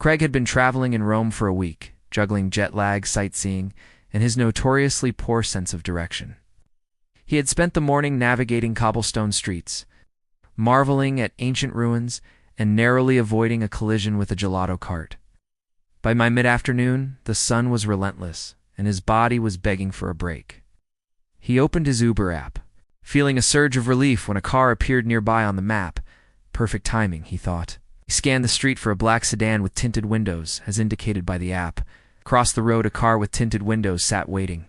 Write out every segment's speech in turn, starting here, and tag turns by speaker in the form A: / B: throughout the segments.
A: Craig had been traveling in Rome for a week, juggling jet lag, sightseeing, and his notoriously poor sense of direction. He had spent the morning navigating cobblestone streets, marveling at ancient ruins, and narrowly avoiding a collision with a gelato cart. By mid-afternoon, the sun was relentless, and his body was begging for a break. He opened his Uber app, feeling a surge of relief when a car appeared nearby on the map. Perfect timing, he thought. He scanned the street for a black sedan with tinted windows, as indicated by the app. Across the road, a car with tinted windows sat waiting.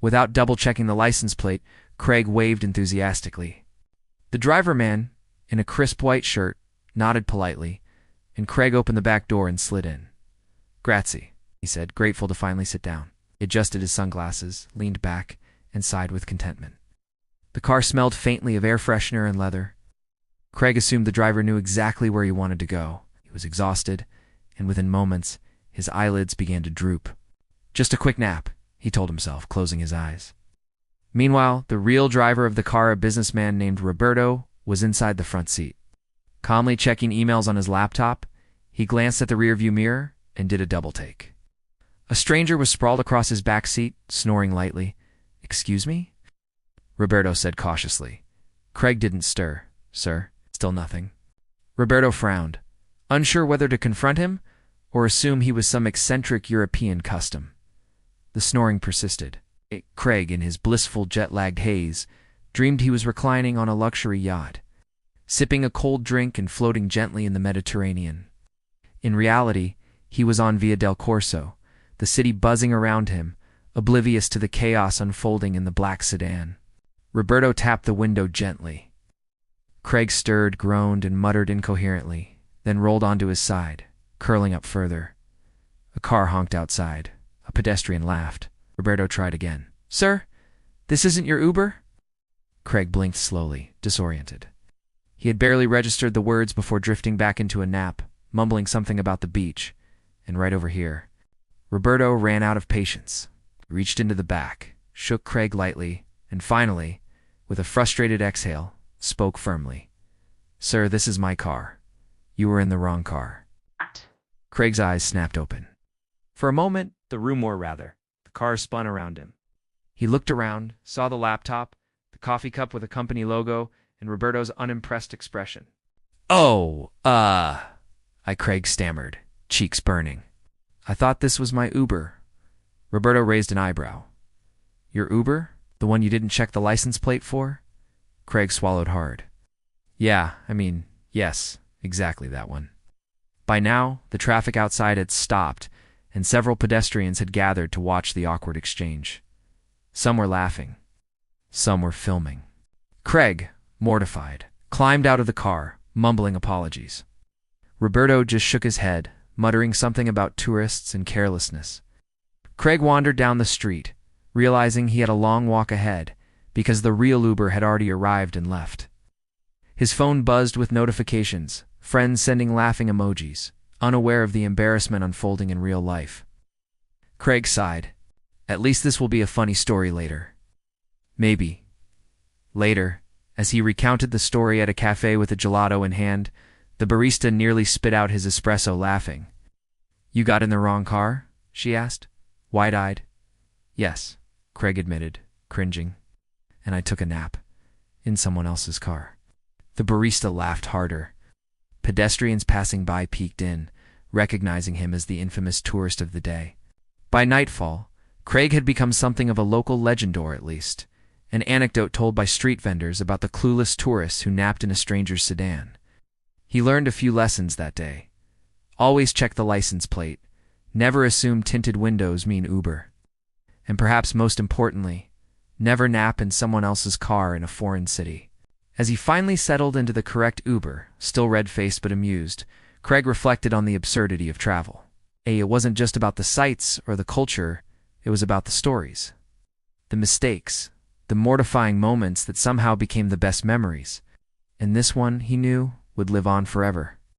A: Without double-checking the license plate, Craig waved enthusiastically. The driver man, in a crisp white shirt, nodded politely, and Craig opened the back door and slid in. "Grazie," he said, grateful to finally sit down. He adjusted his sunglasses, leaned back, and sighed with contentment. The car smelled faintly of air freshener and leather. Craig assumed the driver knew exactly where he wanted to go. He was exhausted, and within moments, his eyelids began to droop. Just a quick nap, he told himself, closing his eyes. Meanwhile, the real driver of the car, a businessman named Roberto, was inside the front seat. Calmly checking emails on his laptop, he glanced at the rearview mirror and did a double-take. A stranger was sprawled across his back seat, snoring lightly. "Excuse me?" Roberto said cautiously. Craig didn't stir. "Sir?" Still nothing. Roberto frowned, unsure whether to confront him or assume he was some eccentric European custom. The snoring persisted. Craig, in his blissful jet-lagged haze, dreamed he was reclining on a luxury yacht, sipping a cold drink and floating gently in the Mediterranean. In reality, he was on Via del Corso, the city buzzing around him, oblivious to the chaos unfolding in the black sedan. Roberto tapped the window gently. Craig stirred, groaned, and muttered incoherently, then rolled onto his side, curling up further. A car honked outside. A pedestrian laughed. Roberto tried again. "Sir, this isn't your Uber?" Craig blinked slowly, disoriented. He had barely registered the words before drifting back into a nap, mumbling something about the beach, and right over here. Roberto ran out of patience, reached into the back, shook Craig lightly, and finally, with a frustrated exhale, spoke firmly. "Sir, this is my car. You were in the wrong car." Craig's eyes snapped open. For a moment, the car spun around him. He looked around, saw the laptop, the coffee cup with a company logo, and Roberto's unimpressed expression. Craig stammered, cheeks burning. "I thought this was my Uber." Roberto raised an eyebrow. "Your Uber? The one you didn't check the license plate for?" Craig swallowed hard. Yes, exactly that one." By now, the traffic outside had stopped, and several pedestrians had gathered to watch the awkward exchange. Some were laughing. Some were filming. Craig, mortified, climbed out of the car, mumbling apologies. Roberto just shook his head, muttering something about tourists and carelessness. Craig wandered down the street, realizing he had a long walk ahead, because the real Uber had already arrived and left. His phone buzzed with notifications, friends sending laughing emojis, unaware of the embarrassment unfolding in real life. Craig sighed. At least this will be a funny story later. Maybe. Later, as he recounted the story at a cafe with a gelato in hand, the barista nearly spit out his espresso laughing. "You got in the wrong car?" she asked, wide-eyed. "Yes," Craig admitted, cringing. "And I took a nap. In someone else's car." The barista laughed harder. Pedestrians passing by peeked in, recognizing him as the infamous tourist of the day. By nightfall, Craig had become something of a local legend, or at least an anecdote told by street vendors about the clueless tourists who napped in a stranger's sedan. He learned a few lessons that day. Always check the license plate. Never assume tinted windows mean Uber. And perhaps most importantly, never nap in someone else's car in a foreign city. As he finally settled into the correct Uber, still red-faced but amused, Craig reflected on the absurdity of travel. It wasn't just about the sights or the culture, it was about the stories. The mistakes, the mortifying moments that somehow became the best memories. And this one, he knew, would live on forever.